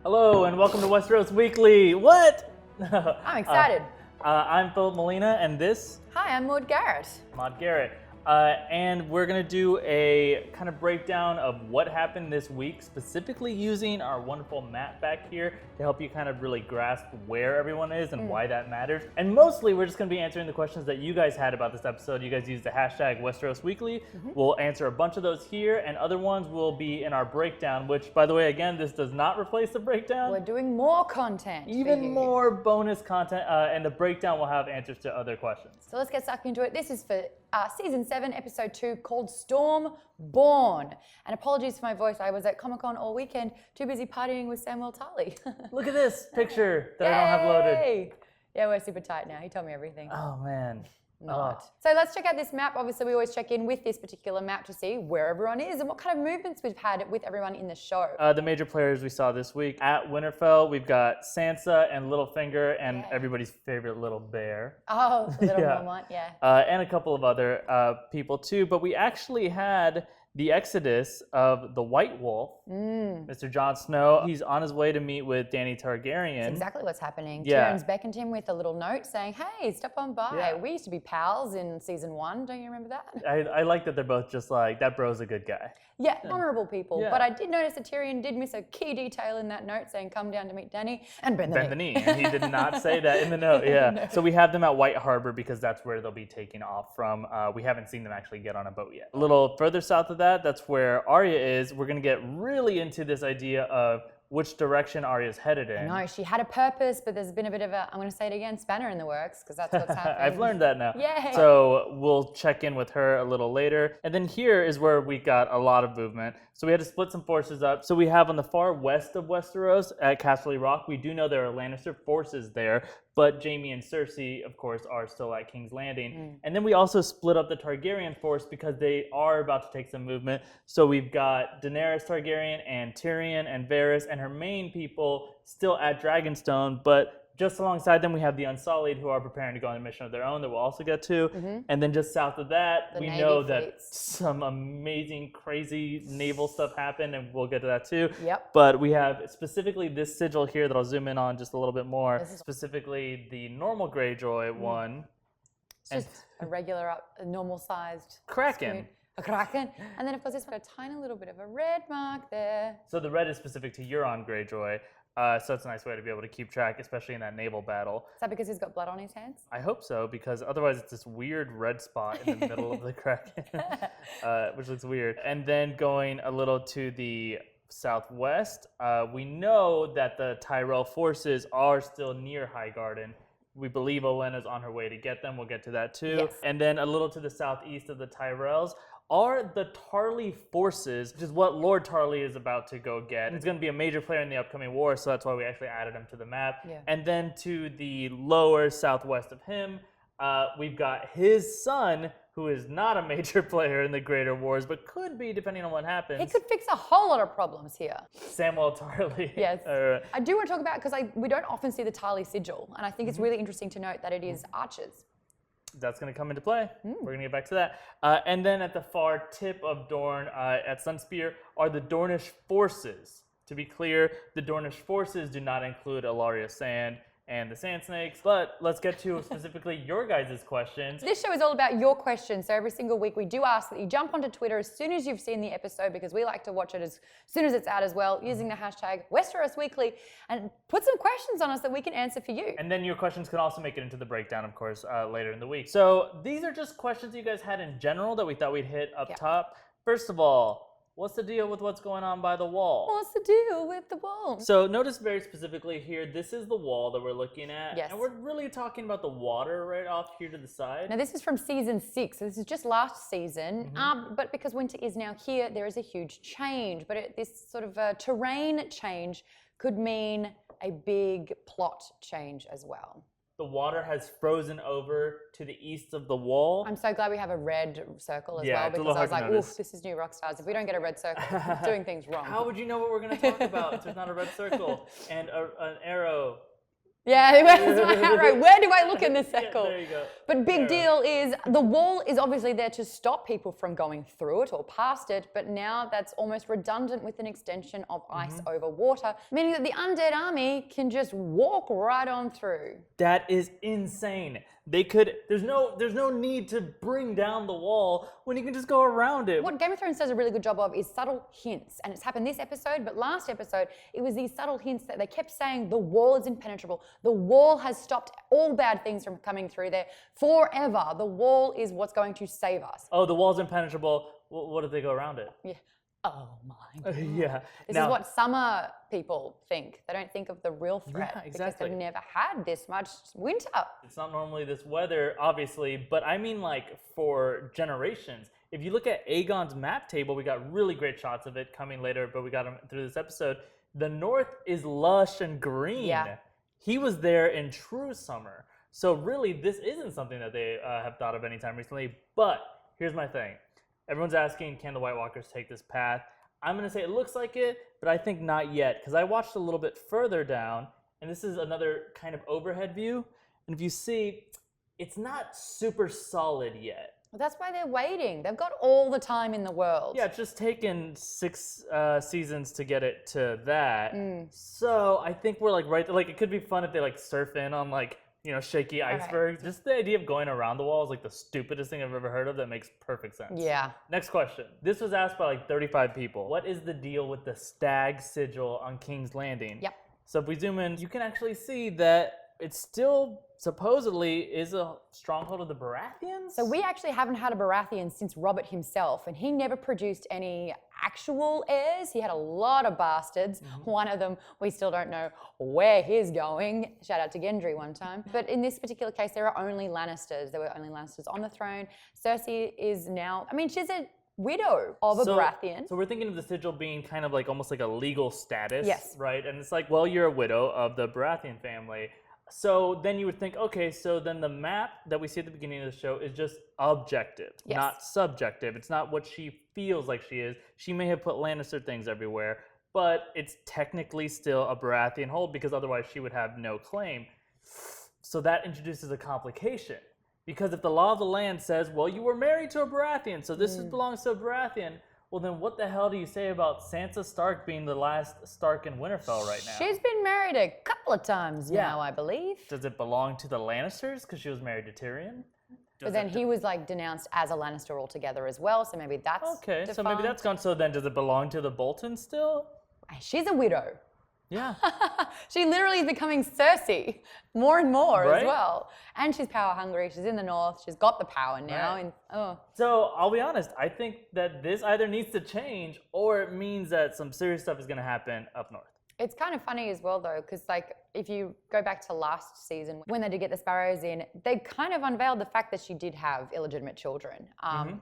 Hello and welcome to Westeros Weekly. What? I'm excited. I'm Filup Molina and this? Hi, I'm Maude Garrett. Maude Garrett. And we're going to do a kind of breakdown of what happened this week, specifically using our wonderful map back here to help you kind of really grasp where everyone is and why that matters. And mostly we're just going to be answering the questions that you guys had about this episode. You guys used the hashtag Westeros Weekly. We'll answer a bunch of those here, and other ones will be in our breakdown, which, by the way, again, this does not replace the breakdown. We're doing more content. Even more bonus content, and the breakdown will have answers to other questions. So let's get stuck into it. This is for Season 7, Episode 2, called Stormborn. And apologies for my voice. I was at Comic-Con all weekend, too busy partying with Samuel Tarly. Look at this picture that I don't have loaded. Yeah, we're super tight now. He told me everything. Oh, man. Not. So let's check out this map. Obviously, we always check in with this particular map to see where everyone is and what kind of movements we've had with everyone in the show. The major players we saw this week. At Winterfell, we've got Sansa and Littlefinger and everybody's favorite little bear. Oh, the little Mormont, yeah. And a couple of other people too. But we actually had the exodus of the White Wolf, Mr. Jon Snow. He's on his way to meet with Dany Targaryen. That's exactly what's happening. Yeah. Tyrion's beckoned him with a little note saying, hey, stop on by. Yeah. We used to be pals in Season 1. Don't you remember that? I like that they're both just like, that bro's a good guy. Yeah, honourable people. Yeah. But I did notice that Tyrion did miss a key detail in that note saying, come down to meet Dany and bend the knee. And he did not say that in the note, No. So we have them at White Harbor because that's where they'll be taking off from. We haven't seen them actually get on a boat yet. A little further south of that, that's where Arya is. We're going to get really into this idea of which direction Arya's headed in. No, she had a purpose, but there's been a bit of a, I'm going to say it again, spanner in the works, because that's what's happening. I've learned that now. Yay! So we'll check in with her a little later. And then here is where we got a lot of movement. So we had to split some forces up. So we have on the far west of Westeros at Castle Rock, we do know there are Lannister forces there, but Jaime and Cersei, of course, are still at King's Landing. And then we also split up the Targaryen force because they are about to take some movement. So we've got Daenerys Targaryen and Tyrion and Varys and her main people still at Dragonstone, but just alongside them, we have the Unsullied who are preparing to go on a mission of their own that we'll also get to. And then just south of that, we know that some amazing, crazy naval stuff happened, and we'll get to that too. Yep. But we have specifically this sigil here that I'll zoom in on just a little bit more, specifically the normal Greyjoy one. It's just a regular, normal-sized Kraken. A Kraken. And then, of course, this one, a tiny little bit of a red mark there. So the red is specific to Euron Greyjoy. So it's a nice way to be able to keep track, especially in that naval battle. Is that because he's got blood on his hands? I hope so, because otherwise it's this weird red spot in the middle of the Kraken, which looks weird. And then going a little to the southwest, we know that the Tyrell forces are still near Highgarden. We believe Olenna's on her way to get them. We'll get to that too. Yes. And then a little to the southeast of the Tyrells are the Tarly forces, which is what Lord Tarly is about to go get. He's going to be a major player in the upcoming war, so that's why we actually added him to the map. Yeah. And then to the lower southwest of him, we've got his son, who is not a major player in the Greater Wars, but could be depending on what happens. He could fix a whole lot of problems here. Samuel Tarly. Yes. I do want to talk about, because we don't often see the Tarly sigil, and I think it's really interesting to note that it is archers. That's going to come into play. We're going to get back to that. And then at the far tip of Dorne, at Sunspear, are the Dornish forces. To be clear, the Dornish forces do not include Ilaria Sand and the Sand Snakes, but let's get to specifically your guys' questions. This show is all about your questions, so every single week we do ask that you jump onto Twitter as soon as you've seen the episode, because we like to watch it as soon as it's out as well, using the hashtag Westeros Weekly, and put some questions on us that we can answer for you. And then your questions can also make it into the breakdown, of course, later in the week. So these are just questions you guys had in general that we thought we'd hit up top. First of all, what's the deal with what's going on by the wall? What's the deal with the wall? So notice very specifically here, this is the wall that we're looking at. Yes. And we're really talking about the water right off here to the side. Now this is from Season 6, so this is just last season, but because winter is now here, there is a huge change, but this sort of terrain change could mean a big plot change as well. The water has frozen over to the east of the wall. I'm so glad we have a red circle as Yeah, well, it's a because little I was hard like, to oof, notice. this is new Rockstars. If we don't get a red circle, we're doing things wrong. How would you know what we're going to talk about if there's not a red circle and an arrow Yeah, where's my arrow? Where do I look in the circle? There you go. But big deal is the wall is obviously there to stop people from going through it or past it, but now that's almost redundant with an extension of ice over water, meaning that the undead army can just walk right on through. That is insane. They could. There's no need to bring down the wall when you can just go around it. What Game of Thrones does a really good job of is subtle hints, and it's happened this episode, but last episode it was these subtle hints that they kept saying the wall is impenetrable. The wall has stopped all bad things from coming through there forever. The wall is what's going to save us. Oh, the wall's impenetrable. What if they go around it? Yeah. Oh my God. Yeah. This is what summer people think. They don't think of the real threat Yeah, exactly. because they've never had this much winter. It's not normally this weather, obviously, but I mean like for generations. If you look at Aegon's map table, we got really great shots of it coming later, but we got them through this episode. The north is lush and green. Yeah. He was there in true summer. So really, this isn't something that they have thought of anytime recently. But here's my thing. Everyone's asking, can the White Walkers take this path? I'm going to say it looks like it, but I think not yet, because I watched a little bit further down, and this is another kind of overhead view. And if you see, it's not super solid yet. Well, that's why they're waiting. They've got all the time in the world. Yeah, it's just taken 6 seasons to get it to that. So I think we're like right there. Like, it could be fun if they like surf in on like, you know, shaky icebergs. Just the idea of going around the wall is like the stupidest thing I've ever heard of. That makes perfect sense. Yeah. Next question. This was asked by like 35 people. What is the deal with the stag sigil on King's Landing? Yep. So if we zoom in, you can actually see that it still supposedly is a stronghold of the Baratheons. So we actually haven't had a Baratheon since Robert himself, and he never produced any actual heirs. He had a lot of bastards. One of them, we still don't know where he's going. Shout out to Gendry one time. But in this particular case, there are only Lannisters. There were only Lannisters on the throne. Cersei is now, I mean, she's a widow of a Baratheon. So we're thinking of the sigil being kind of like almost like a legal status, Yes. right? And it's like, well, you're a widow of the Baratheon family. So then you would think, okay, so then the map that we see at the beginning of the show is just objective, Yes. not subjective. It's not what she feels like she is. She may have put Lannister things everywhere, but it's technically still a Baratheon hold because otherwise she would have no claim. So that introduces a complication. Because if the law of the land says, well, you were married to a Baratheon, so this belongs to a Baratheon, well, then what the hell do you say about Sansa Stark being the last Stark in Winterfell right now? She's been married a couple of times now, I believe. Does it belong to the Lannisters because she was married to Tyrion? But then he was like denounced as a Lannister altogether as well, so maybe that's Okay, so maybe defined. that's gone. So then does it belong to the Boltons still? She's a widow. Yeah. She literally is becoming Cersei more and more as Right? well. And she's power hungry. She's in the north. She's got the power now. Right. And So I'll be honest. I think that this either needs to change or it means that some serious stuff is going to happen up north. it's kind of funny as well though, because like if you go back to last season when they did get the Sparrows in, they kind of unveiled the fact that she did have illegitimate children,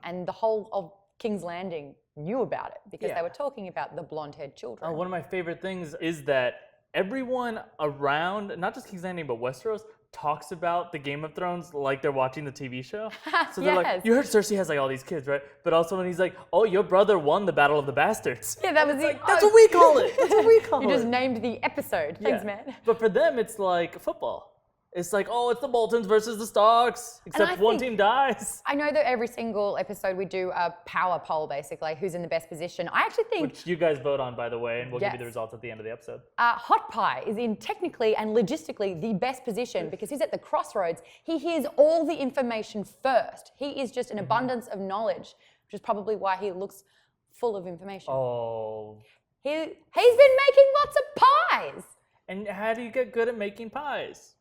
and the whole of King's Landing knew about it because they were talking about the blonde-haired children. One of my favorite things is that everyone around, not just King's Landing, but Westeros, talks about the Game of Thrones like they're watching the TV show. So they're like, you heard Cersei has like all these kids, right? But also when he's like, oh, your brother won the Battle of the Bastards. Yeah, that was it. Like, that's what we call it. That's what we call it. You just named the episode. Thanks, man. But for them, it's like football. It's like, oh, it's the Boltons versus the Starks, except one team dies. I know that every single episode we do a power poll, basically, who's in the best position. I actually think... Which you guys vote on, by the way, and we'll give you the results at the end of the episode. Hot Pie is in technically and logistically the best position because he's at the crossroads. He hears all the information first. He is just an abundance of knowledge, which is probably why he looks full of information. Oh. He's been making lots of pies. And how do you get good at making pies?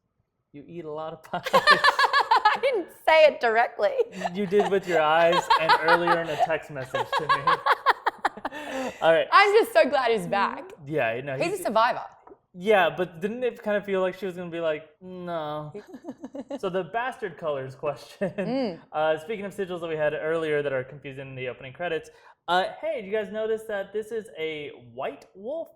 You eat a lot of pies. I didn't say it directly. You did with your eyes and earlier in a text message to me. All right. I'm just so glad he's back. Yeah, no. He's a survivor. Yeah, but didn't it kind of feel like she was going to be like, no. So the bastard colors question. Speaking of sigils that we had earlier that are confusing in the opening credits. Hey, did you guys notice that this is a white wolf?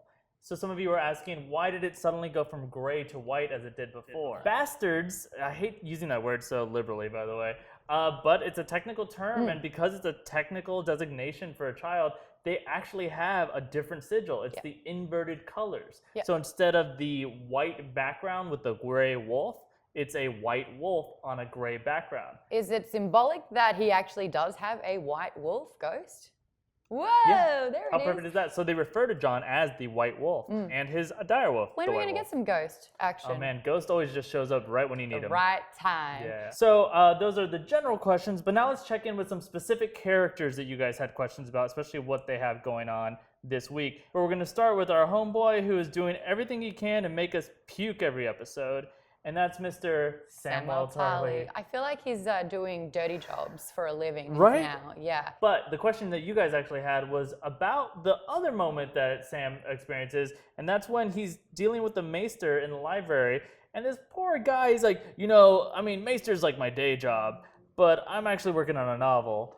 So some of you were asking, why did it suddenly go from gray to white as it did before? Bastards, I hate using that word so liberally, by the way, but it's a technical term, and because it's a technical designation for a child, they actually have a different sigil. It's the inverted colors. Yep. So instead of the white background with the gray wolf, it's a white wolf on a gray background. Is it symbolic that he actually does have a white wolf ghost? Whoa, there it How is. perfect is that? So they refer to Jon as the White Wolf and his dire wolf. When are we going to get some ghost action? Oh man, Ghost always just shows up right when you need him. Right time. Yeah. So those are the general questions, but now let's check in with some specific characters that you guys had questions about, especially what they have going on this week. But we're going to start with our homeboy who is doing everything he can to make us puke every episode. And that's Mr. Samwell Tarly. I feel like he's doing dirty jobs for a living Right? now. Yeah. But the question that you guys actually had was about the other moment that Sam experiences, and that's when he's dealing with the Maester in the library, and this poor guy, he's like, Maester's like my day job, but I'm actually working on a novel.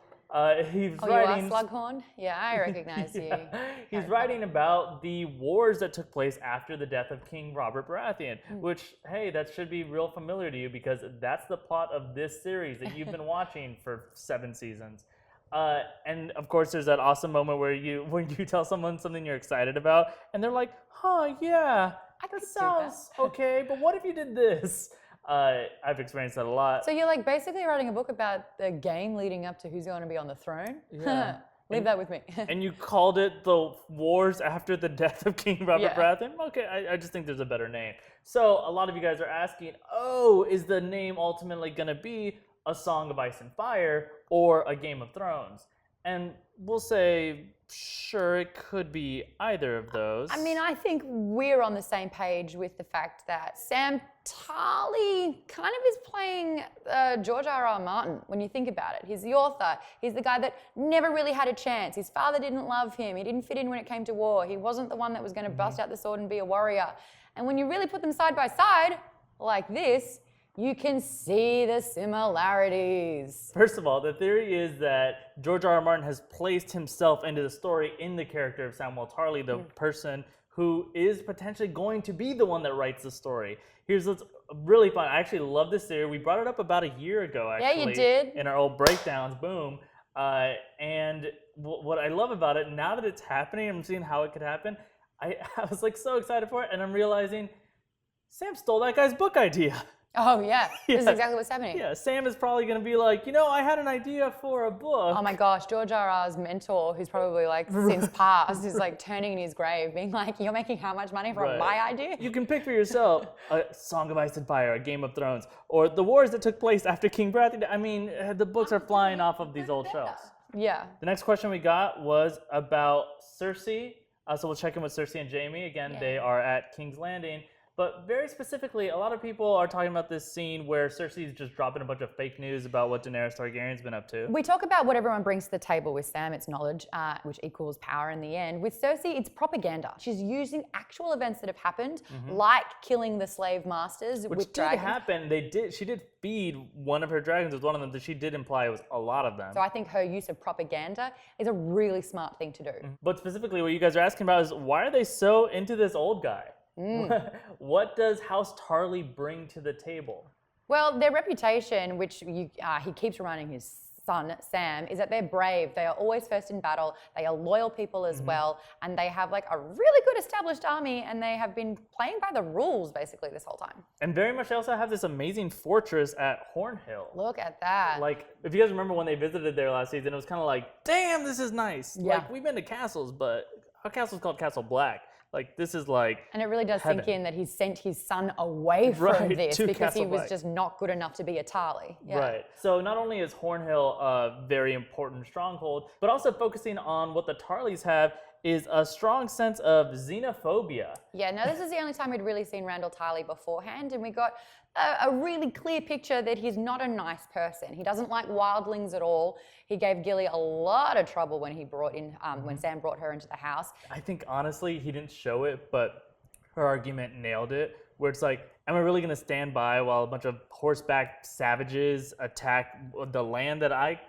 He's writing. You are Slughorn? Yeah, I recognize you. He's writing about the wars that took place after the death of King Robert Baratheon, which, hey, that should be real familiar to you because that's the plot of this series that you've been watching for 7 seasons. And of course, there's that awesome moment where you tell someone something you're excited about, and they're like, "Huh, yeah, that sounds okay, but what if you did this?" I've experienced that a lot. So you're like basically writing a book about the game leading up to who's going to be on the throne? Yeah. Leave that with me. And you called it the wars after the death of King Robert Baratheon? Okay, I just think there's a better name. So a lot of you guys are asking, is the name ultimately going to be A Song of Ice and Fire or A Game of Thrones? And we'll say, sure, it could be either of those. I mean, I think we're on the same page with the fact that Sam Tarly kind of is playing George R.R. Martin when you think about it. He's the author. He's the guy that never really had a chance. His father didn't love him. He didn't fit in when it came to war. He wasn't the one that was going to bust out the sword and be a warrior. And when you really put them side by side, like this, you can see the similarities. First of all, the theory is that George R.R. Martin has placed himself into the story in the character of Samwell Tarly, the person who is potentially going to be the one that writes the story. Here's what's really fun. I actually love this theory. We brought it up about a year ago, actually. Yeah, you did. In our old breakdowns, boom. And what I love about it, now that it's happening, I'm seeing how it could happen, I was like so excited for it, and I'm realizing Sam stole that guy's book idea. Oh, yeah. This is exactly what's happening. Yeah, Sam is probably going to be like, I had an idea for a book. Oh my gosh, George R.R.'s mentor, who's probably like since passed, is like turning in his grave, being like, you're making how much money from my idea? You can pick for yourself A Song of Ice and Fire, A Game of Thrones, or the wars that took place after King Baratheon. I mean, the books are flying off of these old shelves. Yeah. The next question we got was about Cersei. So we'll check in with Cersei and Jaime. Again, they are at King's Landing. But very specifically, a lot of people are talking about this scene where Cersei's just dropping a bunch of fake news about what Daenerys Targaryen's been up to. We talk about what everyone brings to the table. With Sam, it's knowledge, which equals power in the end. With Cersei, it's propaganda. She's using actual events that have happened, like killing the slave masters with dragons. Which did happen. She did feed one of her dragons with one of them, that she did imply it was a lot of them. So I think her use of propaganda is a really smart thing to do. But specifically, what you guys are asking about is, why are they so into this old guy? What does House Tarly bring to the table? Well, their reputation, which he keeps reminding his son, Sam, is that they're brave. They are always first in battle. They are loyal people as well. And they have like a really good established army, and they have been playing by the rules basically this whole time. And very much they also have this amazing fortress at Hornhill. Look at that. Like, if you guys remember when they visited there last season, it was kind of like, damn, this is nice. Yeah. Like, we've been to castles, but our castle's called Castle Black. Like, this is like And it really does heaven. sink in that he sent his son away from this to because he Castle was Black. just not good enough to be a Tarly. Yeah. Right. So not only is Hornhill a very important stronghold, but also focusing on what the Tarlys have is a strong sense of xenophobia. Yeah, no, this is the only time we'd really seen Randall Tarly beforehand, and we got a really clear picture that he's not a nice person. He doesn't like wildlings at all. He gave Gilly a lot of trouble when he brought in, when Sam brought her into the house. I think honestly he didn't show it, but her argument nailed it, where it's like, am I really going to stand by while a bunch of horseback savages attack the land that I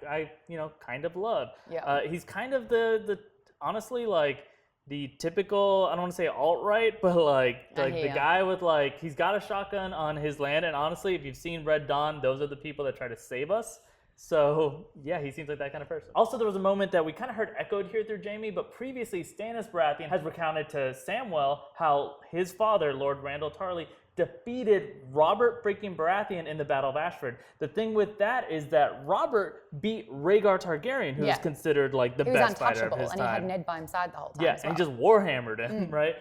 kind of love? Yeah. He's kind of the honestly, like, the typical, I don't want to say alt-right, but like the guy with like, he's got a shotgun on his land, and honestly, if you've seen Red Dawn, those are the people that try to save us. So, yeah, he seems like that kind of person. Also, there was a moment that we kind of heard echoed here through Jaime, but previously Stannis Baratheon has recounted to Samwell how his father, Lord Randall Tarly, defeated Robert freaking Baratheon in the Battle of Ashford. The thing with that is that Robert beat Rhaegar Targaryen, who was considered like the best fighter of his time. And he had Ned by his side the whole time. Yeah, and he just warhammered him, right?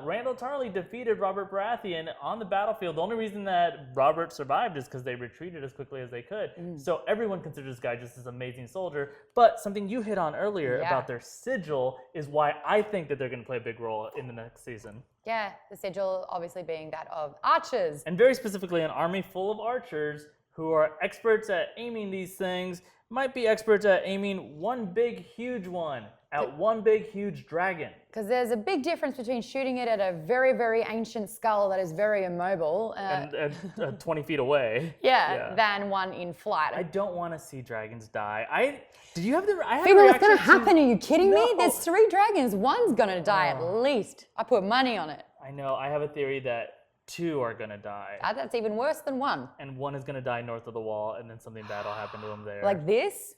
Randall Tarly defeated Robert Baratheon on the battlefield. The only reason that Robert survived is because they retreated as quickly as they could. So everyone considers this guy just this amazing soldier. But something you hit on earlier about their sigil is why I think that they're going to play a big role in the next season. Yeah, the sigil obviously being that of archers. And very specifically an army full of archers who are experts at aiming these things, might be experts at aiming one big, huge one at one big, huge dragon. Because there's a big difference between shooting it at a very, very ancient skull that is very immobile. And 20 feet away. Than one in flight. I don't want to see dragons die. Did you have the? I had People, a what's reaction going to happen? Are you kidding me? No. There's 3 dragons. One's going to die at least. I put money on it. I know. I have a theory that 2 are going to die. That's even worse than 1. And 1 is going to die north of the wall, and then something bad will happen to him there. Like this?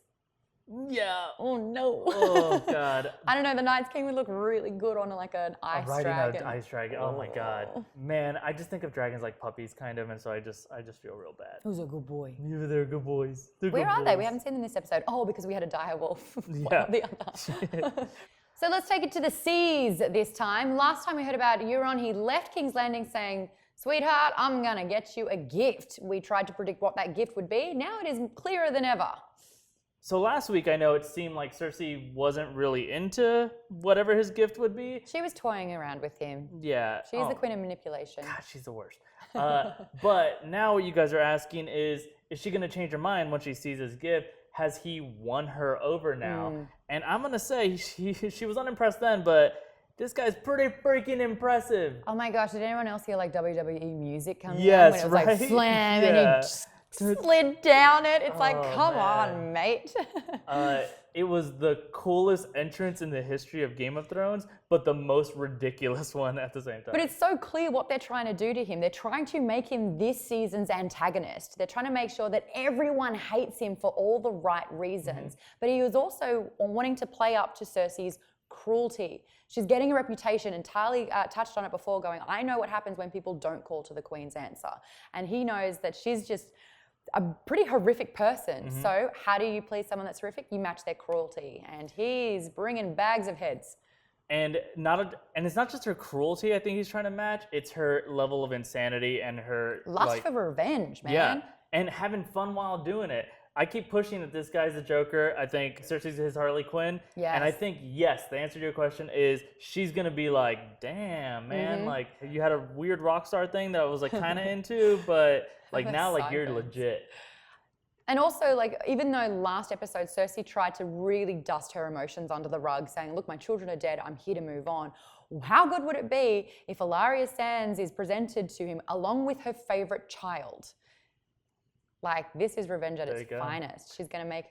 Yeah. Oh no. Oh God. I don't know. The Night's King would look really good on like an ice dragon. An ice dragon. Oh my God. Man, I just think of dragons like puppies, kind of, and so I just feel real bad. Who's a good boy? Yeah, they're good boys. Where are they? We haven't seen them this episode. Oh, because we had a dire wolf. Yeah. The other. So let's take it to the seas this time. Last time we heard about Euron, he left King's Landing saying, "Sweetheart, I'm gonna get you a gift." We tried to predict what that gift would be. Now it is clearer than ever. So last week, I know it seemed like Cersei wasn't really into whatever his gift would be. She was toying around with him. Yeah. She's the queen of manipulation. God, she's the worst. But now what you guys are asking is she going to change her mind when she sees his gift? Has he won her over now? And I'm going to say she was unimpressed then, but this guy's pretty freaking impressive. Oh my gosh, did anyone else hear like WWE music come yes, down when it was like slam and he just slid down it? It's like, come on, mate. It was the coolest entrance in the history of Game of Thrones, but the most ridiculous one at the same time. But it's so clear what they're trying to do to him. They're trying to make him this season's antagonist. They're trying to make sure that everyone hates him for all the right reasons. But he was also wanting to play up to Cersei's cruelty. She's getting a reputation, and Tarly touched on it before, going, I know what happens when people don't call to the Queen's answer. And he knows that she's just a pretty horrific person. So how do you please someone that's horrific? You match their cruelty. And he's bringing bags of heads. And it's not just her cruelty I think he's trying to match, it's her level of insanity and her lust for revenge, man. Yeah, and having fun while doing it. I keep pushing that this guy's a Joker. I think Cersei's his Harley Quinn. Yes. And I think, yes, the answer to your question is she's going to be like, damn, man, like you had a weird rock star thing that I was like kind of into, but like now like you're legit. And also, like, even though last episode Cersei tried to really dust her emotions under the rug, saying, look, my children are dead, I'm here to move on. How good would it be if Ellaria Sands is presented to him along with her favorite child? Like, this is revenge at its finest. She's going to make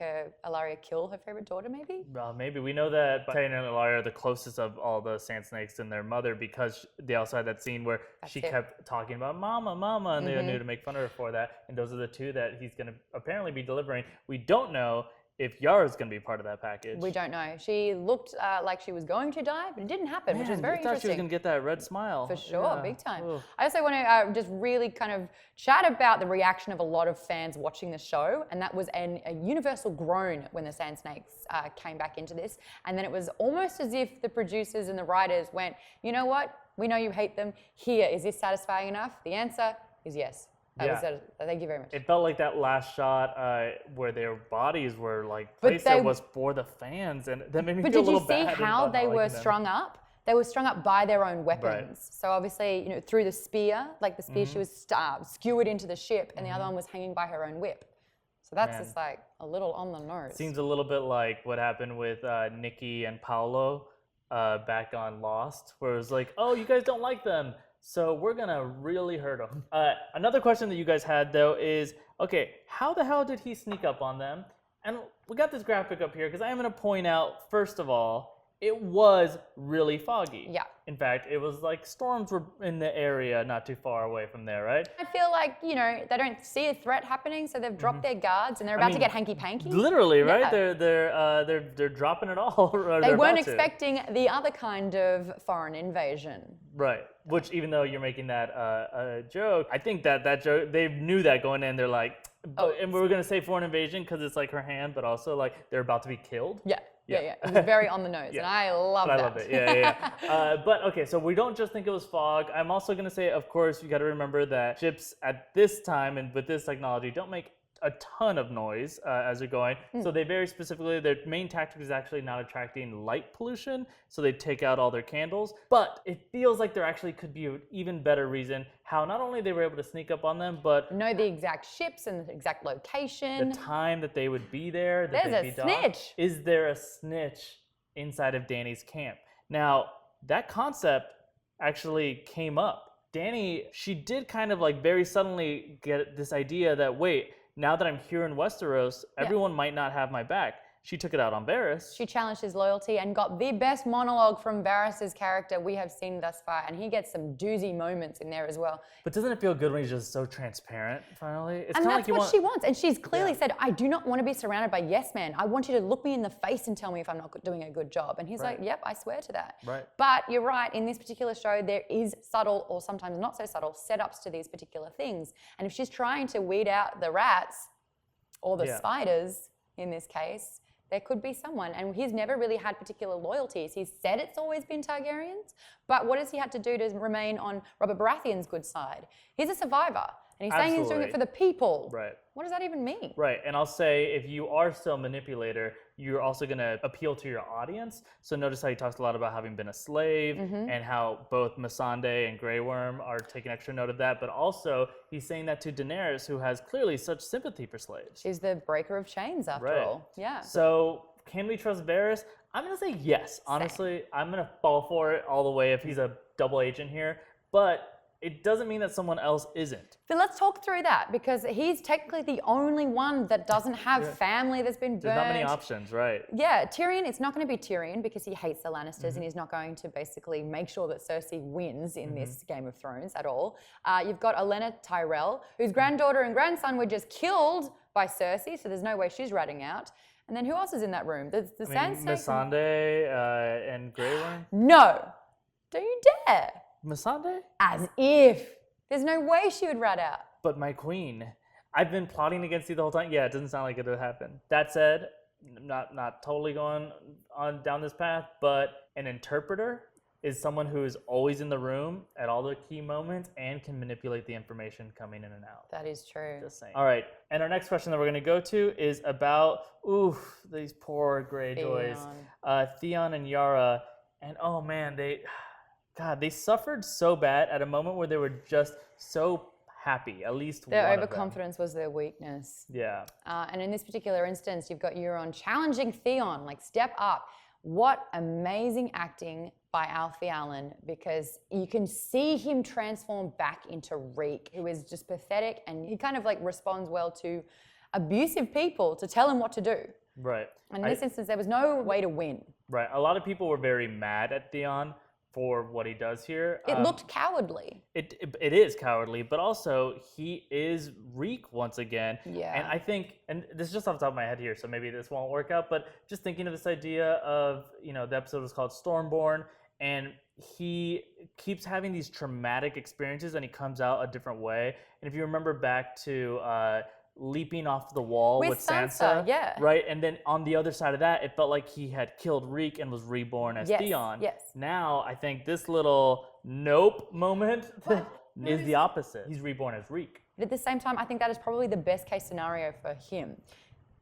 Ellaria kill her favorite daughter, maybe? Maybe. We know that Tyrion and Ellaria are the closest of all the Sand Snakes and their mother because they also had that scene where she kept talking about Mama, Mama, and they knew to make fun of her for that. And those are the 2 that he's going to apparently be delivering. We don't know if Yara's going to be part of that package. We don't know. She looked like she was going to die, but it didn't happen, which was very interesting. I thought she was going to get that red smile. For sure, big time. Ooh. I also want to just really kind of chat about the reaction of a lot of fans watching the show, and that was a universal groan when the Sand Snakes came back into this. And then it was almost as if the producers and the writers went, you know what? We know you hate them. Here, is this satisfying enough? The answer is yes. Thank you very much. It felt like that last shot where their bodies were like placed there was for the fans, and that made me feel a little bad. But did you see how they were strung up? They were strung up by their own weapons. Right. So obviously, you know, through the spear, like the spear, she was skewered into the ship, and the other one was hanging by her own whip. So that's just like a little on the nose. Seems a little bit like what happened with Nikki and Paolo back on Lost, where it was like, oh, you guys don't like them, so we're going to really hurt them. Another question that you guys had, though, is, okay, how the hell did he sneak up on them? And we got this graphic up here because I am going to point out, first of all, it was really foggy. Yeah. In fact, it was like storms were in the area not too far away from there, right? I feel like, you know, they don't see a threat happening, so they've dropped their guards and they're about to get hanky-panky. Literally, right? Yeah. They're dropping it all. They weren't expecting the other kind of foreign invasion. Right. Which, even though you're making that a joke, I think that joke, they knew that going in. They're like, and we were going to say foreign invasion because it's like her hand, but also like they're about to be killed. Yeah. It was very on the nose, and I love that. I love it. Yeah. But okay, so we don't just think it was fog. I'm also going to say, of course, you got to remember that ships at this time and with this technology don't make a ton of noise as they're going. So they very specifically, their main tactic is actually not attracting light pollution, so they take out all their candles. But it feels like there actually could be an even better reason how not only they were able to sneak up on them, but know the exact ships and the exact location. The time that they would be there. That There's a snitch. Is there a snitch inside of Dany's camp? Now, that concept actually came up. Dany, she did kind of like very suddenly get this idea that, wait, now that I'm here in Westeros, everyone might not have my back. She took it out on Varys. She challenged his loyalty and got the best monologue from Varys' character we have seen thus far, and he gets some doozy moments in there as well. But doesn't it feel good when he's just so transparent, finally? It's and that's like what she wants. And she's clearly said, I do not want to be surrounded by yes men. I want you to look me in the face and tell me if I'm not doing a good job. And he's like, yep, I swear to that. Right. But you're right, in this particular show, there is subtle, or sometimes not so subtle, setups to these particular things. And if she's trying to weed out the rats, or the spiders, in this case, there could be someone. And he's never really had particular loyalties. He's said it's always been Targaryens, but what has he had to do to remain on Robert Baratheon's good side? He's a survivor, and he's saying he's doing it for the people. Right. What does that even mean? Right, and I'll say, if you are still a manipulator, you're also going to appeal to your audience. So notice how he talks a lot about having been a slave, and how both Missandei and Grey Worm are taking extra note of that, but also he's saying that to Daenerys, who has clearly such sympathy for slaves. She's the breaker of chains, after all. Yeah. So can we trust Varys? I'm going to say yes. Honestly, I'm going to fall for it all the way if he's a double agent here, but it doesn't mean that someone else isn't. So let's talk through that, because he's technically the only one that doesn't have family that's been burned. There's not many options, right? Yeah, Tyrion, it's not going to be Tyrion because he hates the Lannisters and he's not going to basically make sure that Cersei wins in this Game of Thrones at all. You've got Olenna Tyrell, whose granddaughter and grandson were just killed by Cersei, so there's no way she's ratting out. And then who else is in that room? The Sandstorm. Missandei and Grey Worm? No, don't you dare. Missandei? As if. There's no way she would rat out. But my queen, I've been plotting against you the whole time. Yeah, it doesn't sound like it would happen. That said, not totally going on down this path, but an interpreter is someone who is always in the room at all the key moments and can manipulate the information coming in and out. That is true. Just saying. All right, and our next question that we're going to go to is about, these poor Greyjoys. Theon and Yara, and oh man, they suffered so bad at a moment where they were just so happy, at least their one of them. overconfidence was their weakness. Yeah. And in this particular instance, you've got Euron challenging Theon, like, step up. What amazing acting by Alfie Allen, because you can see him transform back into Reek, who is just pathetic, and he kind of like responds well to abusive people to tell him what to do. Right. And in this instance, there was no way to win. Right. A lot of people were very mad at Theon for what he does here. It looked cowardly. It is cowardly, but also he is Reek once again. Yeah. And I think, and this is just off the top of my head here, so maybe this won't work out, but just thinking of this idea of, the episode was called Stormborn, and he keeps having these traumatic experiences and he comes out a different way. And if you remember back to leaping off the wall with Sansa, yeah. Right? And then on the other side of that, it felt like he had killed Reek and was reborn as Theon. Yes. Now, I think this little nope moment is the opposite. He's reborn as Reek. But at the same time, I think that is probably the best case scenario for him.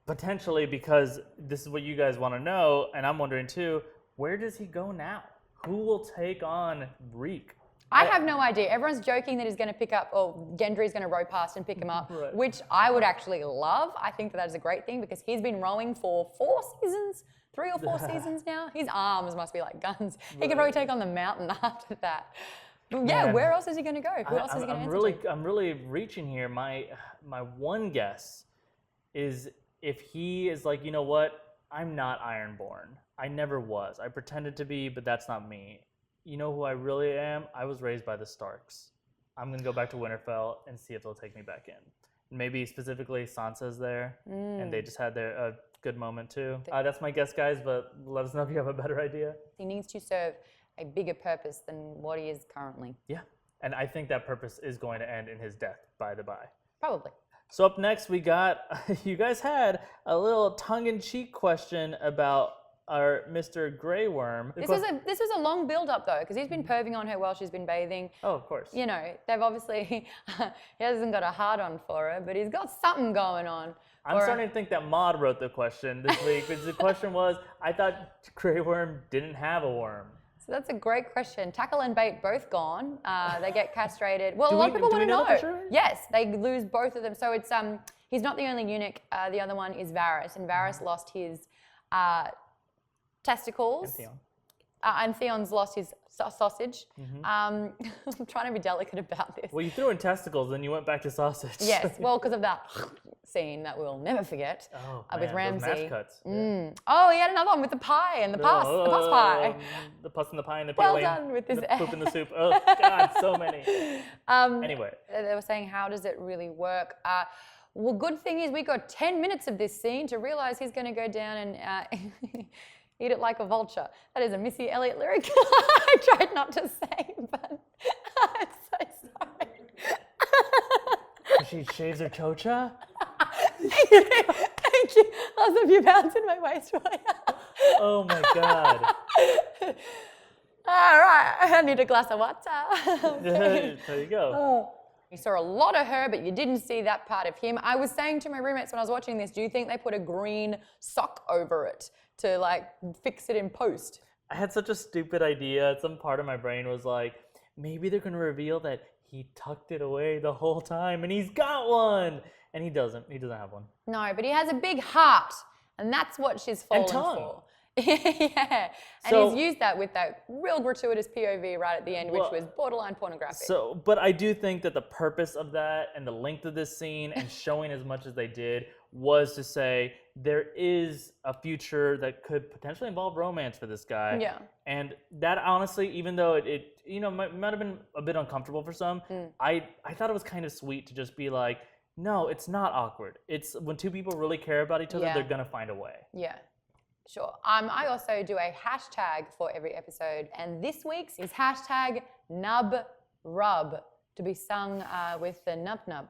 Potentially, because this is what you guys want to know, and I'm wondering too, where does he go now? Who will take on Reek? I have no idea. Everyone's joking that he's going to pick up, or Gendry's going to row past and pick him up, which I would actually love. I think that is a great thing because he's been rowing for 4 seasons, 3 or 4 seasons now. His arms must be like guns. He could probably take on the mountain after that. But yeah, where else is he going to go? Who else is he going to answer to? I'm really reaching here. My one guess is if he is like, you know what? I'm not Ironborn. I never was. I pretended to be, but that's not me. You know who I really am? I was raised by the Starks. I'm going to go back to Winterfell and see if they'll take me back in. Maybe specifically Sansa's there, and they just had their good moment too. That's my guess, guys, but let us know if you have a better idea. He needs to serve a bigger purpose than what he is currently. Yeah, and I think that purpose is going to end in his death, by the by. Probably. So up next, we got, you guys had a little tongue-in-cheek question about our Mr. Grey Worm. This was a long build-up, though, because he's been perving on her while she's been bathing. Oh, of course. You know, they've obviously, he hasn't got a hard-on for her, but he's got something going on. I'm starting to think that Maude wrote the question this week, because the question was, I thought Grey Worm didn't have a worm. So that's a great question. Tackle and Bait both gone. They get castrated. Well, a lot of people do want we to know know. that for sure? Yes, they lose both of them. So it's he's not the only eunuch. The other one is Varys, and Varys lost his testicles. And Theon. And Theon's lost his sausage. I'm trying to be delicate about this. Well, you threw in testicles, then you went back to sausage. Yes, well, because of that scene that we'll never forget with Ramsay. Those match cuts. Yeah. Oh, he had another one with the pie and the pus pie. The pus and the pie and the Well peeling. done with this. The poop in the soup. Oh, God, so many. Anyway. They were saying, how does it really work? Well, good thing is we got 10 minutes of this scene to realize he's going to go down and eat it like a vulture. That is a Missy Elliott lyric. I tried not to say, but I'm so sorry. She shaves her chocha? Thank you. Lots of you pounds in my waist for you. Oh my God. All right, I need a glass of water. There you go. Oh. You saw a lot of her, but you didn't see that part of him. I was saying to my roommates when I was watching this, do you think they put a green sock over it to like fix it in post? I had such a stupid idea. Some part of my brain was like, maybe they're going to reveal that he tucked it away the whole time and he's got one. And he doesn't. He doesn't have one. No, but he has a big heart. And that's what she's fallen And tongue. for. Yeah. And So- he's used that with that real gratuitous POV right at the end, which was borderline pornographic. So, but I do think that the purpose of that and the length of this scene and showing as much as they did was to say there is a future that could potentially involve romance for this guy. Yeah. And that honestly, even though it might have been a bit uncomfortable for some, I thought it was kind of sweet to just be like, no, it's not awkward. It's when two people really care about each other, Yeah. they're gonna find a way. Yeah. Sure. I also do a hashtag for every episode, and this week's is hashtag NubRub, to be sung with the Nub Nub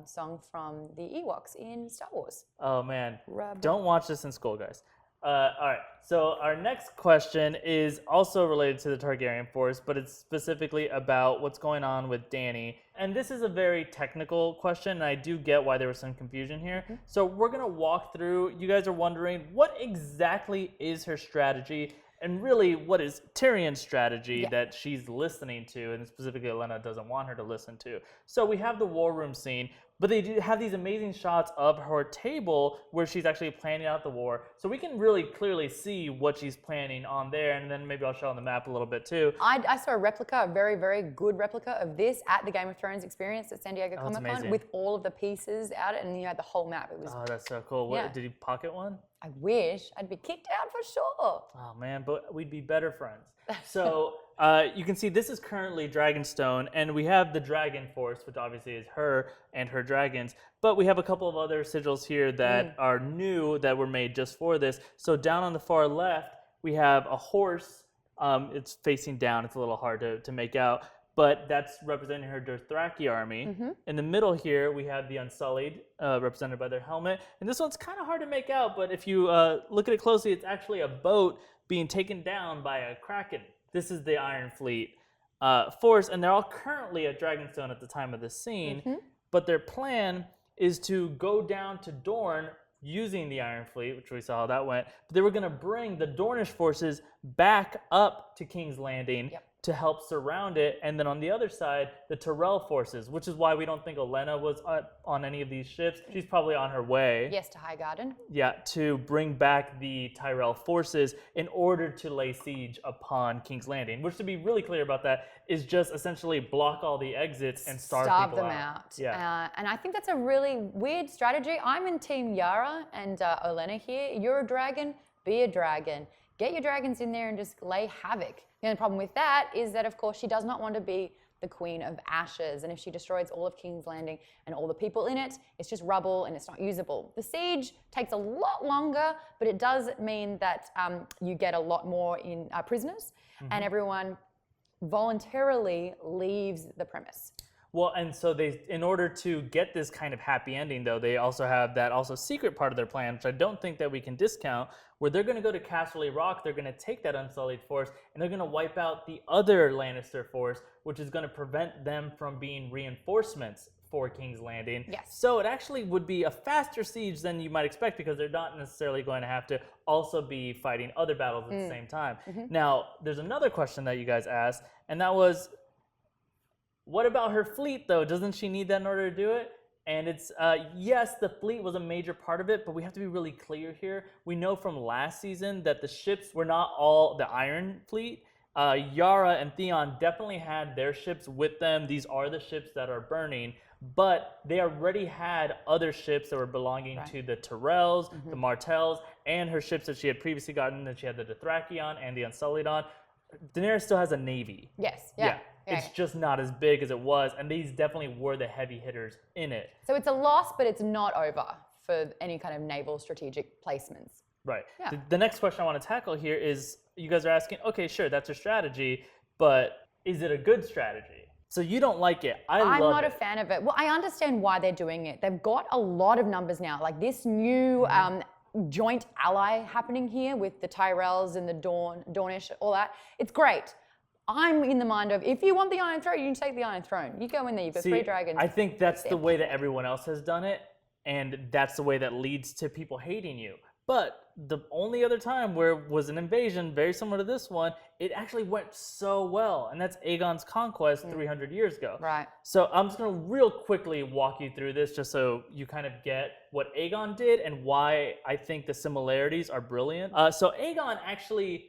song from the Ewoks in Star Wars. Oh man, Rub. don't watch this in school, guys. All right, so our next question is also related to the Targaryen Force, but it's specifically about what's going on with Dany. And this is a very technical question, and I do get why there was some confusion here. So we're going to walk through. You guys are wondering, what exactly is her strategy? And really, what is Tyrion's strategy that she's listening to, and specifically Olenna doesn't want her to listen to? So we have the war room scene, but they do have these amazing shots of her table where she's actually planning out the war. So we can really clearly see what she's planning on there, and then maybe I'll show on the map a little bit too. I saw a replica, a very, very good replica of this at the Game of Thrones experience at San Diego Comic-Con with all of the pieces out, and you had the whole map. It was. Oh, that's so cool. What, did he pocket one? I wish. I'd be kicked out for sure. Oh man, but we'd be better friends. So you can see this is currently Dragonstone, and we have the Dragon Force, which obviously is her and her dragons. But we have a couple of other sigils here that are new that were made just for this. So down on the far left, we have a horse. It's facing down. It's a little hard to make out. But that's representing her Dothraki army. In the middle here, we have the Unsullied, represented by their helmet. And this one's kind of hard to make out, but if you look at it closely, it's actually a boat being taken down by a kraken. This is the Iron Fleet force, and they're all currently at Dragonstone at the time of this scene. But their plan is to go down to Dorne using the Iron Fleet, which we saw how that went. But they were going to bring the Dornish forces back up to King's Landing to help surround it. And then on the other side, the Tyrell forces, which is why we don't think Olenna was on any of these ships. She's probably on her way. Yes, to Highgarden. Yeah, to bring back the Tyrell forces in order to lay siege upon King's Landing, which, to be really clear about that, is just essentially block all the exits and starve people them out. Yeah. And I think that's a really weird strategy. I'm in Team Yara and Olenna here. You're a dragon, be a dragon. Get your dragons in there and just lay havoc. The only problem with that is that, of course, she does not want to be the Queen of Ashes. And if she destroys all of King's Landing and all the people in it, it's just rubble and it's not usable. The siege takes a lot longer, but it does mean that you get a lot more in prisoners, and everyone voluntarily leaves the premise. Well, and so they, in order to get this kind of happy ending, though, they also have that also secret part of their plan, which I don't think that we can discount, where they're going to go to Casterly Rock, they're going to take that Unsullied force, and they're going to wipe out the other Lannister force, which is going to prevent them from being reinforcements for King's Landing. Yes. So it actually would be a faster siege than you might expect, because they're not necessarily going to have to also be fighting other battles at the same time. Now, there's another question that you guys asked, and that was, what about her fleet, though? Doesn't she need that in order to do it? And it's, yes, the fleet was a major part of it, but we have to be really clear here. We know from last season that the ships were not all the Iron Fleet. Yara and Theon definitely had their ships with them. These are the ships that are burning, but they already had other ships that were belonging to the Tyrells, the Martells, and her ships that she had previously gotten, that she had the Dothraki on and the Unsullied on. Daenerys still has a navy. Yes, It's just not as big as it was, and these definitely were the heavy hitters in it. So it's a loss, but it's not over for any kind of naval strategic placements. Right. Yeah. The next question I want to tackle here is, you guys are asking, okay, sure, that's your strategy, but is it a good strategy? So you don't like it. I'm not a fan of it. Well, I understand why they're doing it. They've got a lot of numbers now, like this new joint ally happening here with the Tyrells and the Dornish, all that. It's great. I'm in the mind of, if you want the Iron Throne, you can take the Iron Throne. You go in there, you've got 3 dragons. I think that's the way that everyone else has done it, and that's the way that leads to people hating you. But the only other time where it was an invasion, very similar to this one, it actually went so well, and that's Aegon's Conquest 300 years ago. Right. So I'm just going to real quickly walk you through this, just so you kind of get what Aegon did and why I think the similarities are brilliant. So Aegon actually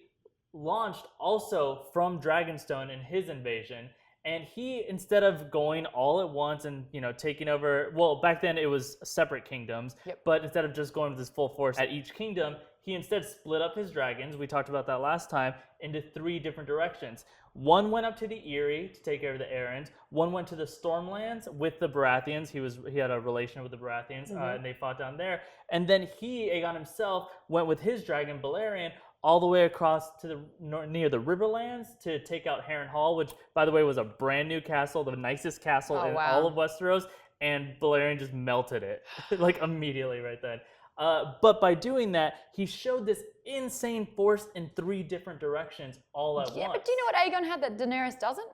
launched also from Dragonstone in his invasion, and he, instead of going all at once and taking over, well, back then it was separate kingdoms, but instead of just going with his full force at each kingdom, he instead split up his dragons, we talked about that last time, into 3 different directions. One went up to the Eyrie to take care of the Arryns. One went to the Stormlands with the Baratheons. He had a relation with the Baratheons, and they fought down there. And then Aegon himself, went with his dragon Balerion all the way across to near the Riverlands to take out Harrenhal, which, by the way, was a brand new castle, the nicest castle in all of Westeros, and Balerion just melted it, like immediately right then. But by doing that, he showed this insane force in 3 different directions all at once. Yeah, but do you know what Aegon had that Daenerys doesn't?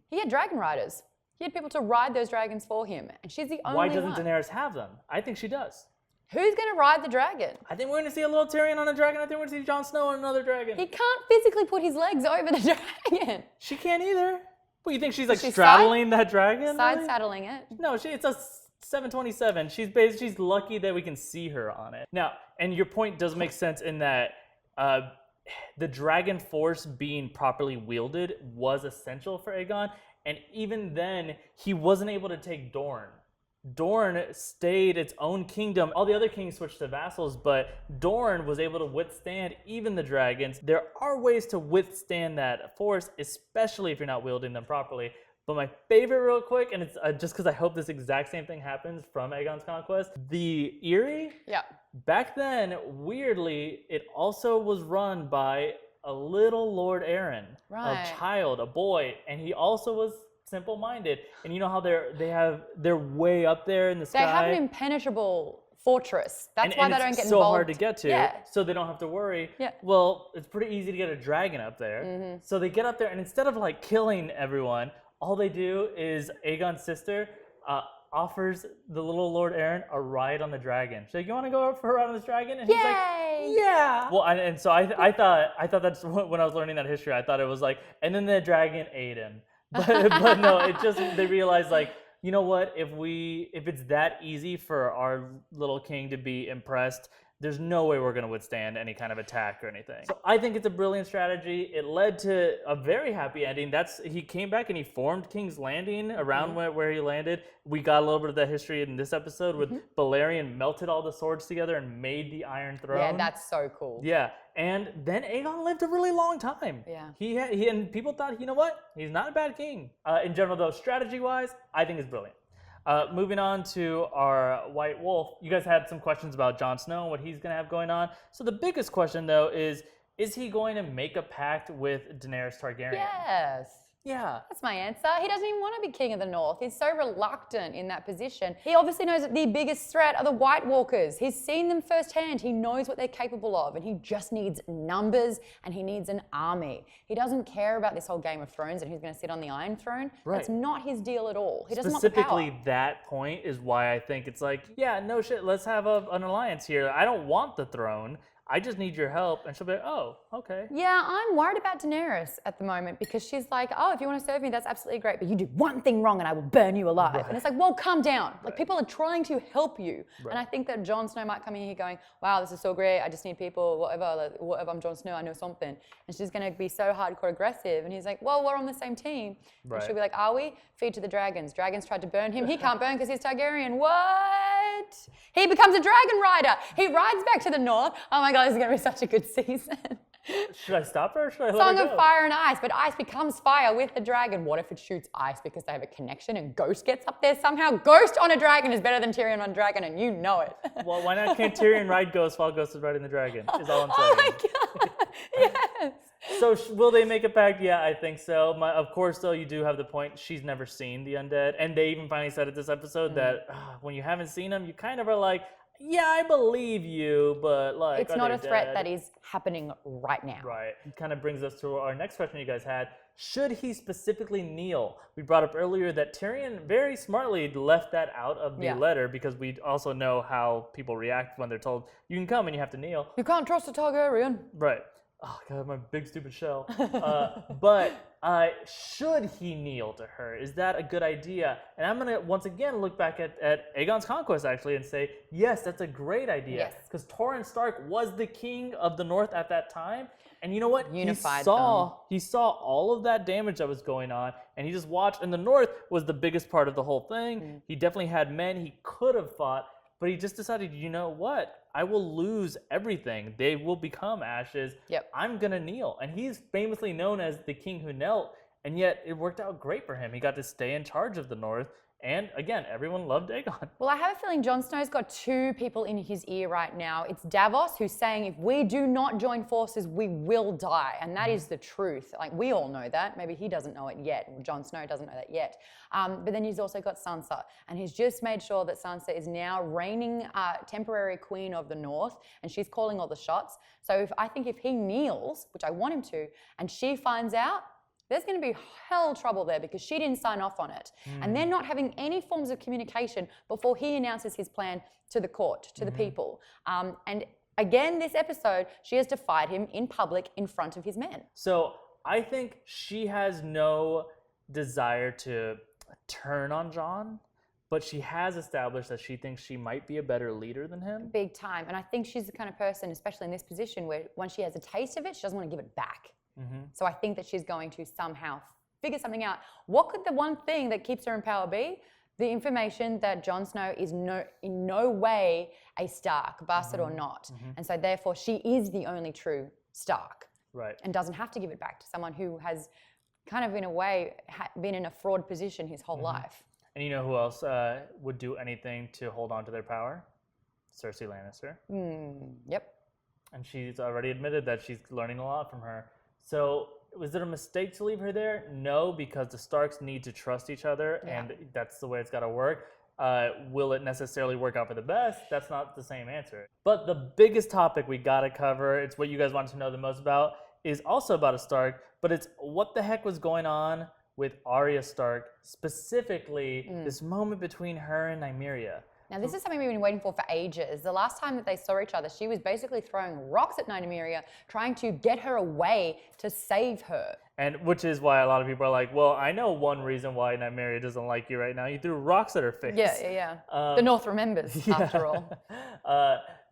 He had dragon riders. He had people to ride those dragons for him, and she's the only one. Why doesn't Daenerys have them? I think she does. Who's going to ride the dragon? I think we're going to see a little Tyrion on a dragon. I think we're going to see Jon Snow on another dragon. He can't physically put his legs over the dragon. She can't either. Well, you think she's like straddling that dragon? Side saddling it. No, it's a 727. She's lucky that we can see her on it. Now, and your point does make sense in that the dragon force being properly wielded was essential for Aegon, and even then, he wasn't able to take Dorne. Dorne stayed its own kingdom. All the other kings switched to vassals, but Dorne was able to withstand even the dragons. There are ways to withstand that force, especially if you're not wielding them properly. But my favorite, real quick, and it's just because I hope this exact same thing happens from Aegon's Conquest, the Eyrie, back then, weirdly, it also was run by a little Lord Arryn, a child, a boy, and he also was simple-minded. And you know how they're way up there in the sky? They have an impenetrable fortress. That's why they don't get involved. It's so hard to get to, so they don't have to worry. Well, it's pretty easy to get a dragon up there. So they get up there, and instead of like killing everyone, all they do is Aegon's sister offers the little Lord Aaron a ride on the dragon. She's like, you want to go for a ride on this dragon? And he's Yay! like, yeah. Well, and so I thought that's when I was learning that history, I thought it was like, and then the dragon ate him. But no, it just, they realized like, you know what, if it's that easy for our little king to be impressed, there's no way we're going to withstand any kind of attack or anything. So I think it's a brilliant strategy. It led to a very happy ending. He came back and he formed King's Landing around where he landed. We got a little bit of that history in this episode with Balerion melted all the swords together and made the Iron Throne. Yeah, that's so cool. Yeah, and then Aegon lived a really long time. Yeah. He and people thought, you know what? He's not a bad king. In general, though, strategy-wise, I think it's brilliant. Moving on to our White Wolf, you guys had some questions about Jon Snow and what he's going to have going on. So the biggest question, though, is he going to make a pact with Daenerys Targaryen? Yes. Yeah. That's my answer. He doesn't even want to be king of the North. He's so reluctant in that position. He obviously knows that the biggest threat are the White Walkers. He's seen them firsthand. He knows what they're capable of, and he just needs numbers and he needs an army. He doesn't care about this whole Game of Thrones and who's going to sit on the Iron Throne. Right. That's not his deal at all. He doesn't want the power. Specifically, that point is why I think it's like, yeah, no shit, let's have an alliance here. I don't want the throne. I just need your help. And she'll be like, oh, okay. Yeah, I'm worried about Daenerys at the moment because she's like, oh, if you want to serve me, that's absolutely great. But you do one thing wrong and I will burn you alive. Right. And it's like, well, calm down. Like, people are trying to help you. Right. And I think that Jon Snow might come in here going, wow, this is so great. I just need people, whatever, I'm Jon Snow, I know something. And she's going to be so hardcore aggressive. And he's like, well, we're on the same team. Right. And she'll be like, are we? Feed to the dragons. Dragons tried to burn him. He can't burn because he's Targaryen. What? He becomes a dragon rider. He rides back to the north. Oh my God, this is going to be such a good season. Should I stop her or should I let Song her go? of Fire and Ice, but ice becomes fire with the dragon. What if it shoots ice because they have a connection and Ghost gets up there somehow? Ghost on a dragon is better than Tyrion on a dragon, and you know it. Well, why not can't Tyrion ride Ghost while Ghost is riding the dragon? Is all I'm saying. Oh my God, yes. So will they make a pact? Yeah, I think so. Of course, though, you do have the point. She's never seen the undead. And they even finally said it this episode that when you haven't seen them, you kind of are like, yeah, I believe you, but like, it's not a threat that is happening right now. Right. It kind of brings us to our next question you guys had. Should he specifically kneel? We brought up earlier that Tyrion very smartly left that out of the letter because we also know how people react when they're told, you can come and you have to kneel. You can't trust a Targaryen. Right. Oh, God, my big stupid shell. But should he kneel to her? Is that a good idea? And I'm going to once again look back at Aegon's Conquest, actually, and say, yes, that's a great idea. Because Torrhen Stark was the king of the North at that time. And you know what? Unified He saw all of that damage that was going on, and he just watched. And the North was the biggest part of the whole thing. He definitely had men he could have fought, but he just decided, you know what? I will lose everything. They will become ashes. I'm going to kneel. And he's famously known as the king who knelt, and yet it worked out great for him. He got to stay in charge of the North. And again, everyone loved Aegon. Well, I have a feeling Jon Snow's got two people in his ear right now. It's Davos, who's saying, if we do not join forces, we will die. And that is the truth. Like, we all know that. Maybe he doesn't know it yet. Jon Snow doesn't know that yet. But then he's also got Sansa. And he's just made sure that Sansa is now reigning temporary queen of the North. And she's calling all the shots. So I think if he kneels, which I want him to, and she finds out, there's going to be hell trouble there because she didn't sign off on it. And they're not having any forms of communication before he announces his plan to the court, to the people. And again, this episode, she has to fight him in public in front of his men. So I think she has no desire to turn on Jon, but she has established that she thinks she might be a better leader than him. Big time. And I think she's the kind of person, especially in this position, where once she has a taste of it, she doesn't want to give it back. So I think that she's going to somehow figure something out. What could the one thing that keeps her in power be? The information that Jon Snow is in no way a Stark, bastard or not. And so therefore she is the only true Stark. Right. And doesn't have to give it back to someone who has kind of in a way been in a fraud position his whole life. And you know who else would do anything to hold on to their power? Cersei Lannister. Yep. And she's already admitted that she's learning a lot from her. So was it a mistake to leave her there? No, because the Starks need to trust each other, and that's the way it's got to work. Will it necessarily work out for the best? That's not the same answer. But the biggest topic we got to cover, it's what you guys wanted to know the most about, is also about a Stark, but it's what the heck was going on with Arya Stark, specifically this moment between her and Nymeria. Now, this is something we've been waiting for ages. The last time that they saw each other, she was basically throwing rocks at Nymeria, trying to get her away to save her. And which is why a lot of people are like, well, I know one reason why Nymeria doesn't like you right now. You threw rocks at her face. Yeah. The North remembers, after all.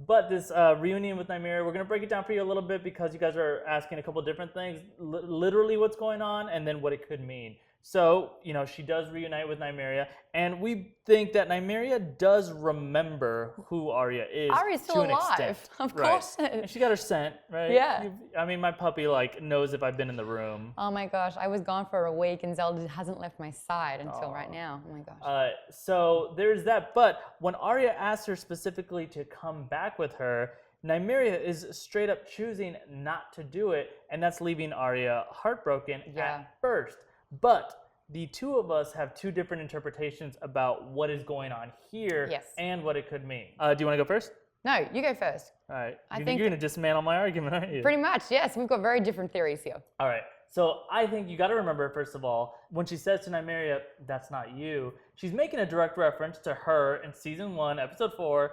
But this reunion with Nymeria, we're going to break it down for you a little bit because you guys are asking a couple different things. Literally what's going on and then what it could mean. So, she does reunite with Nymeria, and we think that Nymeria does remember who Arya is. Arya's still alive, of course. And she got her scent, right? Yeah. My puppy, knows if I've been in the room. Oh my gosh, I was gone for a week, and Zelda hasn't left my side until right now. Oh my gosh. So there's that, but when Arya asks her specifically to come back with her, Nymeria is straight up choosing not to do it, and that's leaving Arya heartbroken at first. But the two of us have two different interpretations about what is going on here and what it could mean. Do you want to go first? No, you go first. All right. I think think you're going to dismantle my argument, aren't you? Pretty much, yes. We've got very different theories here. All right. So I think you got to remember, first of all, when she says to Nymeria, that's not you, she's making a direct reference to her in Season 1, Episode 4,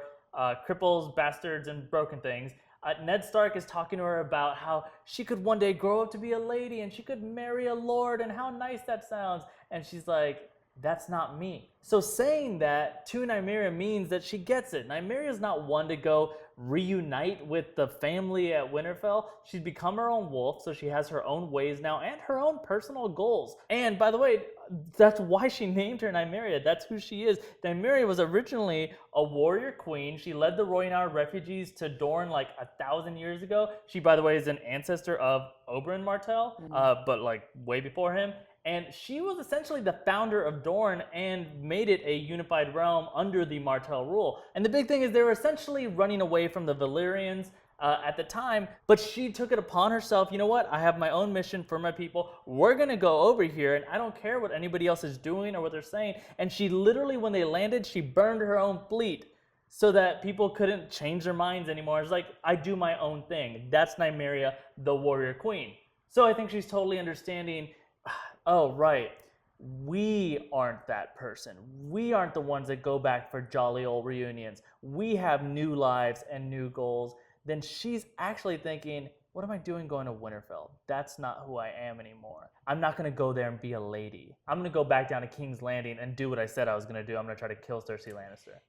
Cripples, Bastards, and Broken Things. Ned Stark is talking to her about how she could one day grow up to be a lady and she could marry a lord and how nice that sounds. And she's like, that's not me. So saying that to Nymeria means that she gets it. Nymeria's not one to go reunite with the family at Winterfell. She's become her own wolf, so she has her own ways now and her own personal goals. And by the way, that's why she named her Nymeria. That's who she is. Nymeria was originally a warrior queen. She led the Rhoynar refugees to Dorne 1,000 years ago. She, by the way, is an ancestor of Oberyn Martell, but way before him. And she was essentially the founder of Dorne and made it a unified realm under the Martell rule. And the big thing is they were essentially running away from the Valyrians at the time, but she took it upon herself, you know what, I have my own mission for my people, we're gonna go over here and I don't care what anybody else is doing or what they're saying. And she literally, when they landed, she burned her own fleet so that people couldn't change their minds anymore. It's like, I do my own thing. That's Nymeria, the warrior queen. So I think she's totally understanding, oh, right, we aren't that person. We aren't the ones that go back for jolly old reunions. We have new lives and new goals. Then she's actually thinking, what am I doing going to Winterfell? That's not who I am anymore. I'm not going to go there and be a lady. I'm going to go back down to King's Landing and do what I said I was going to do. I'm going to try to kill Cersei Lannister.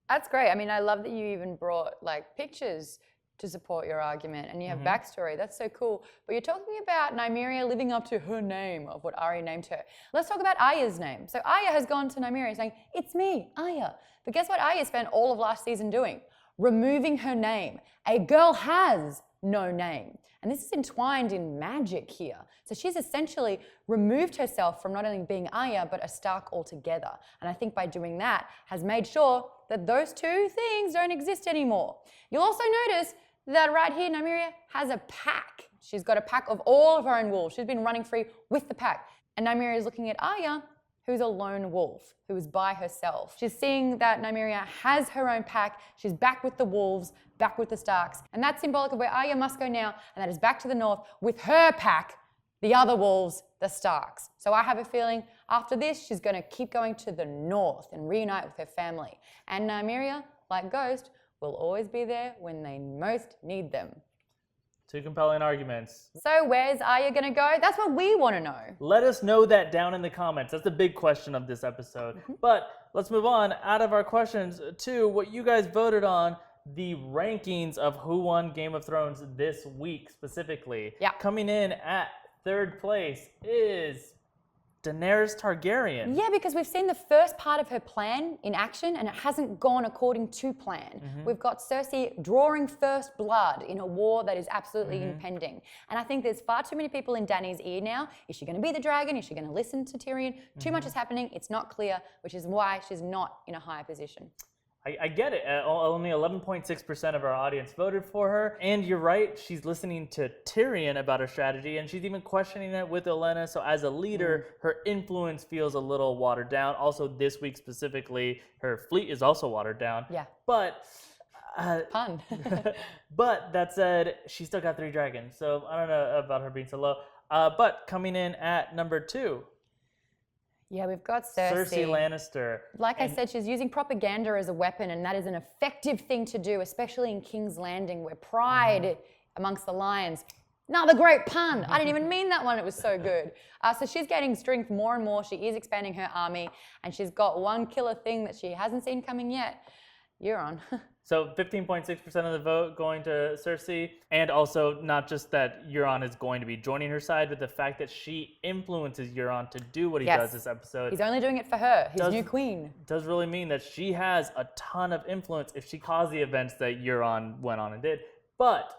That's great. I mean, I love that you even brought pictures to support your argument, and you have backstory. That's so cool. But you're talking about Nymeria living up to her name of what Arya named her. Let's talk about Arya's name. So Arya has gone to Nymeria saying, it's me, Arya. But guess what Arya spent all of last season doing? Removing her name. A girl has no name. And this is entwined in magic here. So she's essentially removed herself from not only being Arya, but a Stark altogether. And I think by doing that, has made sure that those two things don't exist anymore. You'll also notice that right here, Nymeria has a pack. She's got a pack of all of her own wolves. She's been running free with the pack. And Nymeria is looking at Arya, who's a lone wolf, who is by herself. She's seeing that Nymeria has her own pack. She's back with the wolves, back with the Starks. And that's symbolic of where Arya must go now, and that is back to the north with her pack, the other wolves, the Starks. So I have a feeling after this, she's going to keep going to the north and reunite with her family. And Nymeria, like Ghost, will always be there when they most need them. Two compelling arguments. So where's Arya going to go? That's what we want to know. Let us know that down in the comments. That's the big question of this episode. But let's move on out of our questions to what you guys voted on, the rankings of who won Game of Thrones this week specifically. Yeah. Coming in at third place is Daenerys Targaryen. Yeah, because we've seen the first part of her plan in action and it hasn't gone according to plan. We've got Cersei drawing first blood in a war that is absolutely impending. And I think there's far too many people in Dany's ear now. Is she going to be the dragon? Is she going to listen to Tyrion? Too much is happening. It's not clear, which is why she's not in a higher position. I get it. Only 11.6% of our audience voted for her. And you're right, she's listening to Tyrion about her strategy, and she's even questioning it with Olenna. So as a leader, her influence feels a little watered down. Also, this week specifically, her fleet is also watered down. Yeah. But Pun. but that said, she still got 3 dragons. So I don't know about her being so low. But coming in at number 2. Yeah, we've got Cersei. Lannister. Like I said, she's using propaganda as a weapon, and that is an effective thing to do, especially in King's Landing, where pride amongst the lions. Another great pun. I didn't even mean that one. It was so good. So she's getting strength more and more. She is expanding her army, and she's got one killer thing that she hasn't seen coming yet. Euron. So 15.6% of the vote going to Cersei, and also not just that Euron is going to be joining her side, but the fact that she influences Euron to do what he does this episode. He's only doing it for her, his new queen. Does really mean that she has a ton of influence if she caused the events that Euron went on and did. But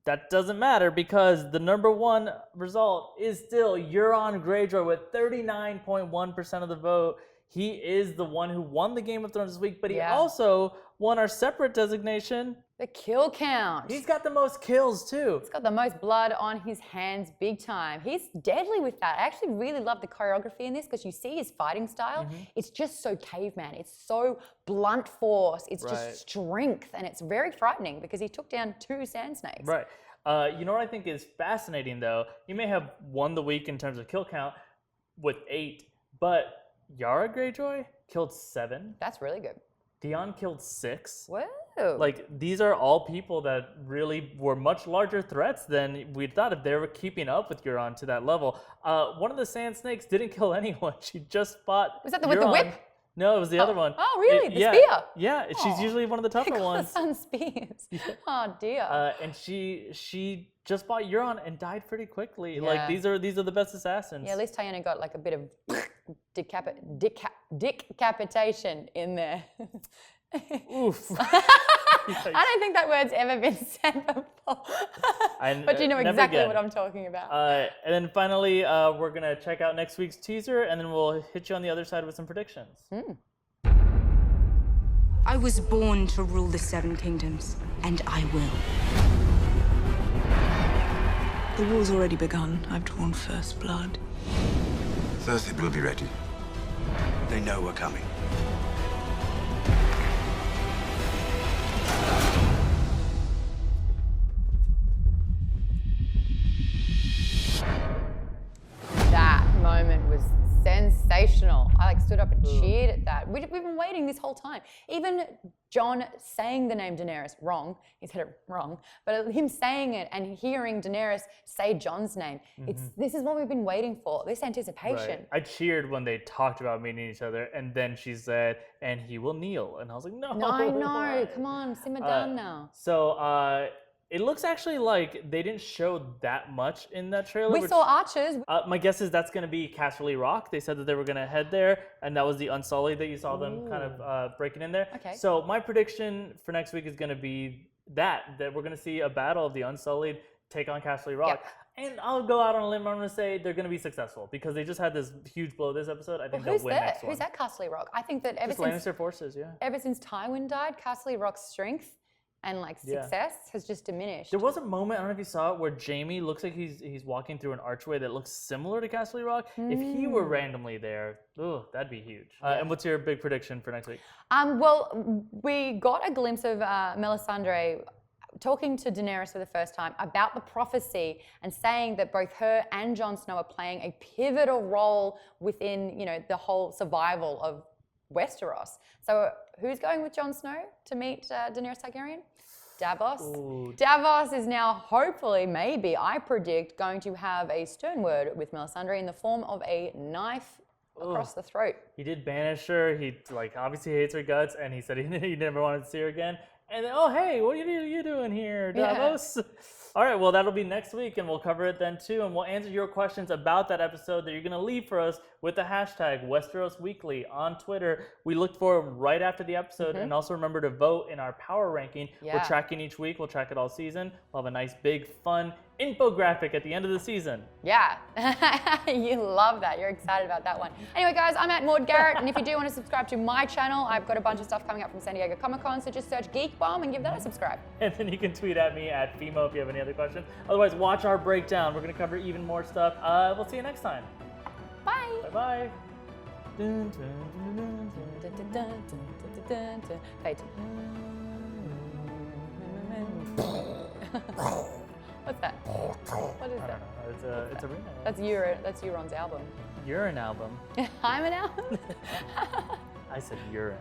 that doesn't matter because the number one result is still Euron Greyjoy with 39.1% of the vote. He is the one who won the Game of Thrones this week, but he also won our separate designation. The kill count. He's got the most kills too. He's got the most blood on his hands, big time. He's deadly with that. I actually really love the choreography in this because you see his fighting style. It's just so caveman. It's so blunt force. It's just strength, and it's very frightening because he took down 2 sand snakes. Right. You know what I think is fascinating though? He may have won the week in terms of kill count with 8, but Yara Greyjoy killed 7. That's really good. Theon killed 6. Whoa. Like, these are all people that really were much larger threats than we thought if they were keeping up with Euron to that level. One of the Sand Snakes didn't kill anyone. She just fought Was that with the whip? No, it was the other one. Oh, really? The spear? Yeah, she's usually one of the tougher ones. Son spears. Oh, dear. And she just fought Euron and died pretty quickly. Yeah. Like, these are the best assassins. Yeah, at least Tyanna got like a bit of decapitation in there. Oof. I don't think that word's ever been said before. But you know exactly what I'm talking about. And then finally, we're going to check out next week's teaser, and then we'll hit you on the other side with some predictions. I was born to rule the 7 kingdoms, and I will. The war's already begun. I've drawn first blood. Cersei will be ready. They know we're coming. That moment was sensational. I stood up and cheered at that. We've been waiting this whole time. Even Jon saying the name Daenerys wrong, he said it wrong, but him saying it and hearing Daenerys say Jon's name, this is what we've been waiting for, this anticipation. Right. I cheered when they talked about meeting each other, and then she said, and he will kneel. And I was like, no. I know, come on, simmer down now. So, it looks actually like they didn't show that much in that trailer. We saw archers. My guess is that's going to be Casterly Rock. They said that they were going to head there, and that was the Unsullied that you saw them kind of breaking in there. Okay. So my prediction for next week is going to be that we're going to see a battle of the Unsullied take on Casterly Rock. Yep. And I'll go out on a limb. I'm going to say they're going to be successful because they just had this huge blow this episode. I think they'll win next one. Who's that Casterly Rock? I think that ever Lannister forces, ever since Tywin died, Casterly Rock's strength and success has just diminished. There was a moment, I don't know if you saw it, where Jaime looks like he's walking through an archway that looks similar to Casterly Rock. If he were randomly there, that'd be huge. And what's your big prediction for next week? Well, we got a glimpse of Melisandre talking to Daenerys for the first time about the prophecy and saying that both her and Jon Snow are playing a pivotal role within, the whole survival of Westeros. So who's going with Jon Snow to meet Daenerys Targaryen? Davos. Ooh. Davos is now hopefully, maybe, I predict, going to have a stern word with Melisandre in the form of a knife across the throat. He did banish her. He obviously hates her guts, and he said he never wanted to see her again. And then, oh hey, what are you doing here, Davos? Yeah. All right, well, that'll be next week, and we'll cover it then too, and we'll answer your questions about that episode that you're going to leave for us with the hashtag #Westeros on Twitter. We look for them right after the episode, and also remember to vote in our power ranking. Yeah. We're tracking each week. We'll track it all season. We'll have a nice, big, fun infographic at the end of the season. Yeah, you love that. You're excited about that one. Anyway, guys, I'm at Maude Garrett, and if you do want to subscribe to my channel, I've got a bunch of stuff coming up from San Diego Comic-Con, so just search Geek Bomb and give that a subscribe. And then you can tweet at me at Fimo if you have any other questions. Otherwise, watch our breakdown. We're going to cover even more stuff. We'll see you next time. Bye. Bye-bye. What's that? What is that? It's a remake. That's Euron's album. Urine album. I'm an album. I said urine.